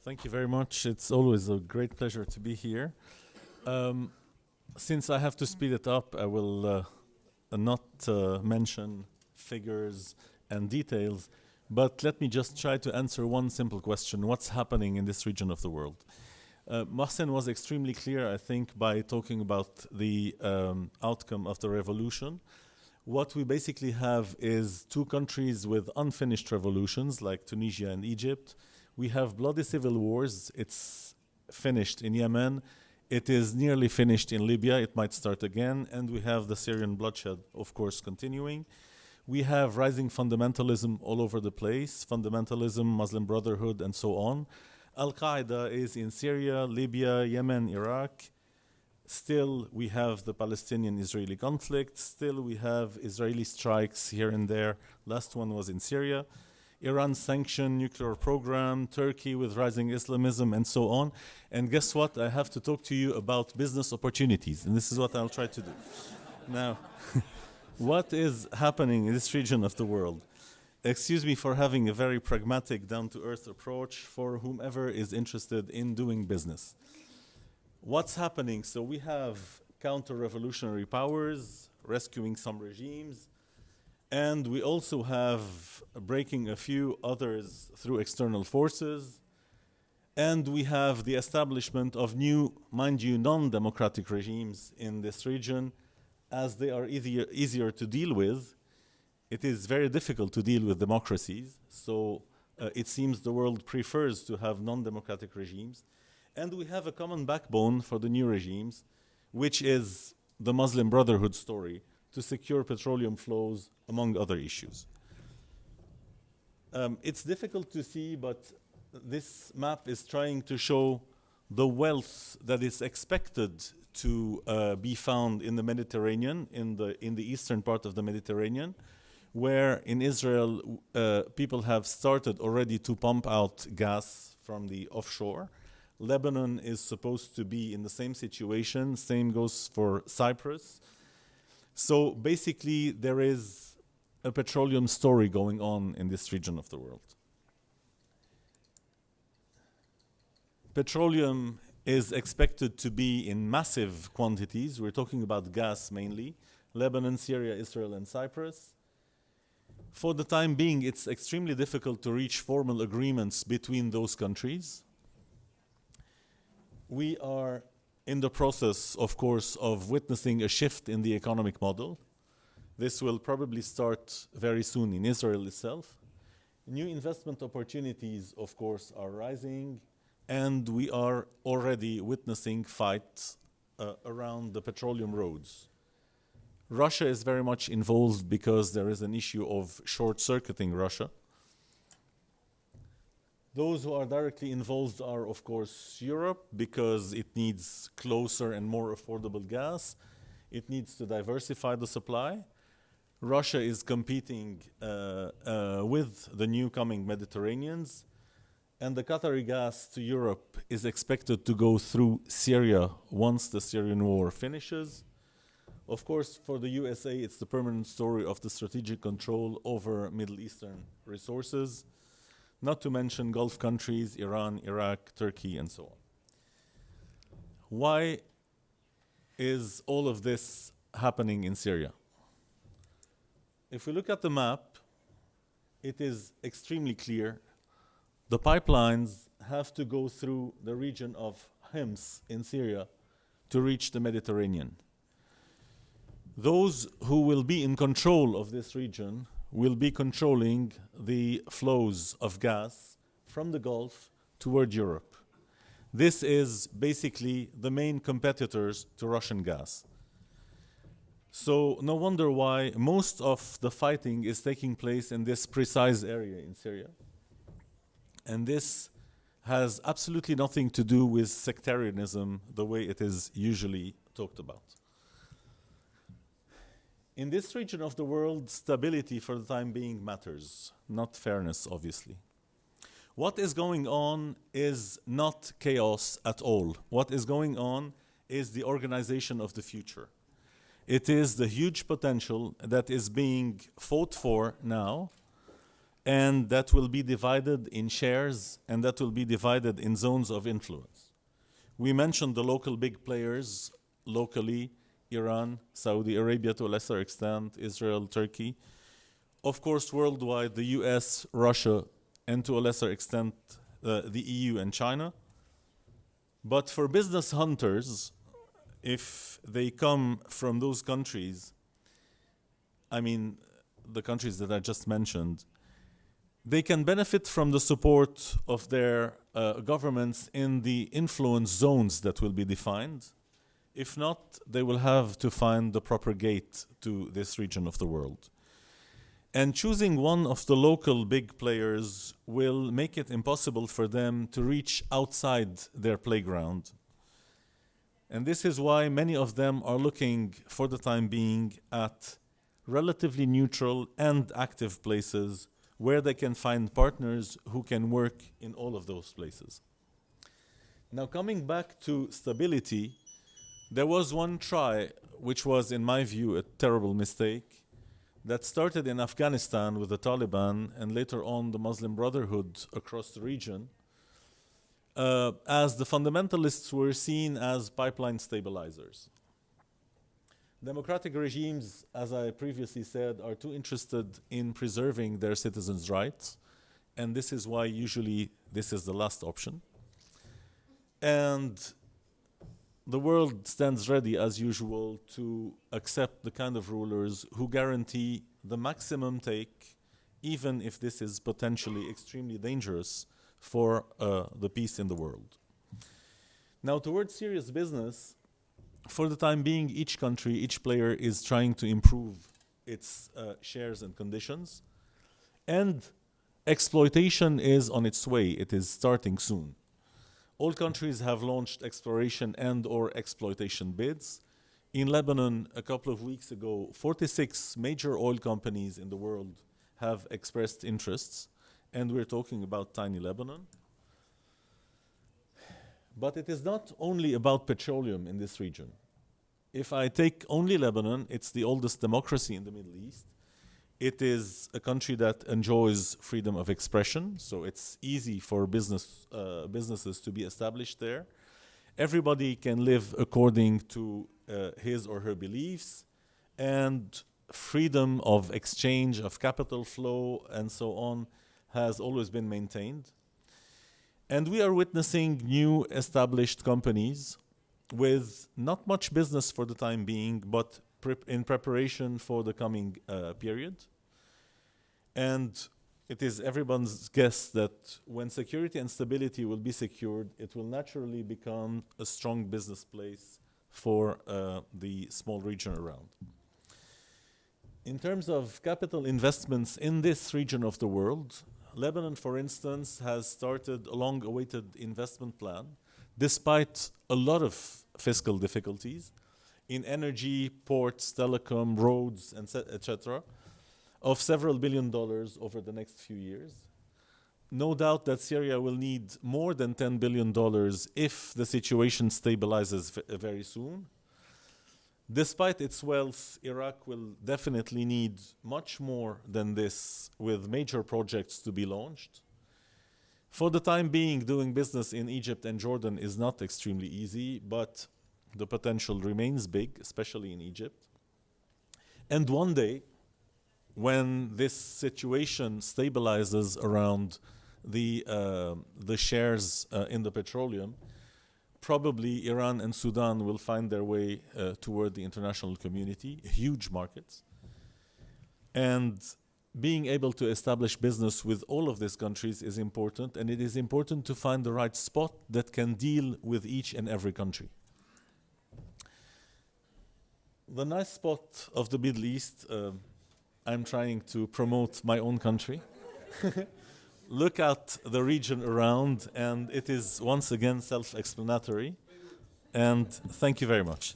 Thank you very much. It's always a great pleasure to be here. Um, since I have to speed it up, I will not mention figures and details, but let me just try to answer one simple question. What's happening in this region of the world? Mohsen was extremely clear, I think, by talking about the outcome of the revolution. What we basically have is two countries with unfinished revolutions, like Tunisia and Egypt. We have bloody civil wars. It's finished in Yemen. It is nearly finished in Libya. It might start again. And we have the Syrian bloodshed, of course, continuing. We have rising fundamentalism all over the place, fundamentalism, Muslim Brotherhood, and so on. Al-Qaeda is in Syria, Libya, Yemen, Iraq. Still, we have the Palestinian-Israeli conflict. Still, we have Israeli strikes here and there. Last one was in Syria. Iran's sanctioned nuclear program, Turkey with rising Islamism, and so on. And guess what? I have to talk to you about business opportunities, and this is what I'll try to do. Now, what is happening in this region of the world? Excuse me for having a very pragmatic, down-to-earth approach for whomever is interested in doing business. What's happening? So we have counter-revolutionary powers rescuing some regimes, and we also have breaking a few others through external forces, and we have the establishment of new, mind you, non-democratic regimes in this region, as they are easier to deal with. It is very difficult to deal with democracies, so it seems the world prefers to have non-democratic regimes. And we have a common backbone for the new regimes, which is the Muslim Brotherhood story to secure petroleum flows, among other issues. It's difficult to see, but this map is trying to show the wealth that is expected to be found in the Mediterranean, in the eastern part of the Mediterranean, where in Israel people have started already to pump out gas from the offshore. Lebanon is supposed to be in the same situation. Same goes for Cyprus. So basically, there is a petroleum story going on in this region of the world. Petroleum is expected to be in massive quantities. We're talking about gas mainly. Lebanon, Syria, Israel, and Cyprus. For the time being, it's extremely difficult to reach formal agreements between those countries. We are in the process, of course, of witnessing a shift in the economic model. This will probably start very soon in Israel itself. New investment opportunities, of course, are rising, and we are already witnessing fights around the petroleum roads. Russia is very much involved because there is an issue of short-circuiting Russia. Those who are directly involved are, of course, Europe, because it needs closer and more affordable gas. It needs to diversify the supply. Russia is competing with the new coming Mediterraneans. And the Qatari gas to Europe is expected to go through Syria once the Syrian war finishes. Of course, for the USA, it's the permanent story of the strategic control over Middle Eastern resources. Not to mention Gulf countries, Iran, Iraq, Turkey, and so on. Why is all of this happening in Syria? If we look at the map, it is extremely clear. The pipelines have to go through the region of Hims in Syria to reach the Mediterranean. Those who will be in control of this region will be controlling the flows of gas from the Gulf toward Europe. This is basically the main competitors to Russian gas. So no wonder why most of the fighting is taking place in this precise area in Syria. And this has absolutely nothing to do with sectarianism the way it is usually talked about. In this region of the world, stability for the time being matters, not fairness, obviously. What is going on is not chaos at all. What is going on is the organization of the future. It is the huge potential that is being fought for now, and that will be divided in shares, and that will be divided in zones of influence. We mentioned the local big players locally, Iran, Saudi Arabia to a lesser extent, Israel, Turkey. Of course, worldwide, the US, Russia, and to a lesser extent, the EU and China. But for business hunters, if they come from those countries, I mean, the countries that I just mentioned, they can benefit from the support of their governments in the influence zones that will be defined. If not, they will have to find the proper gate to this region of the world. And choosing one of the local big players will make it impossible for them to reach outside their playground. And this is why many of them are looking, for the time being, at relatively neutral and active places where they can find partners who can work in all of those places. Now, coming back to stability, there was one try, which was, in my view, a terrible mistake, that started in Afghanistan with the Taliban and later on the Muslim Brotherhood across the region, as the fundamentalists were seen as pipeline stabilizers. Democratic regimes, as I previously said, are too interested in preserving their citizens' rights, and this is why usually this is the last option. And the world stands ready, as usual, to accept the kind of rulers who guarantee the maximum take, even if this is potentially extremely dangerous for the peace in the world. Now, towards serious business, for the time being, each country, each player is trying to improve its shares and conditions. And exploitation is on its way. It is starting soon. All countries have launched exploration and or exploitation bids. In Lebanon, a couple of weeks ago, 46 major oil companies in the world have expressed interests, and we're talking about tiny Lebanon. But it is not only about petroleum in this region. If I take only Lebanon, it's the oldest democracy in the Middle East. It is a country that enjoys freedom of expression, so it's easy for businesses to be established there. Everybody can live according to his or her beliefs, and freedom of exchange, of capital flow, and so on has always been maintained. And we are witnessing new established companies with not much business for the time being, but in preparation for the coming period. And it is everyone's guess that when security and stability will be secured, it will naturally become a strong business place for the small region around. In terms of capital investments in this region of the world, Lebanon, for instance, has started a long-awaited investment plan, despite a lot of fiscal difficulties in energy, ports, telecom, roads, etc., of several $billion over the next few years. No doubt that Syria will need more than $10 billion if the situation stabilizes very soon. Despite its wealth, Iraq will definitely need much more than this, with major projects to be launched. For the time being, doing business in Egypt and Jordan is not extremely easy, but the potential remains big, especially in Egypt. And one day, when this situation stabilizes around the shares in the petroleum, probably Iran and Sudan will find their way toward the international community, huge markets. And being able to establish business with all of these countries is important, and it is important to find the right spot that can deal with each and every country. The nice spot of the Middle East, I'm trying to promote my own country. Look at the region around, and it is once again self-explanatory. And thank you very much.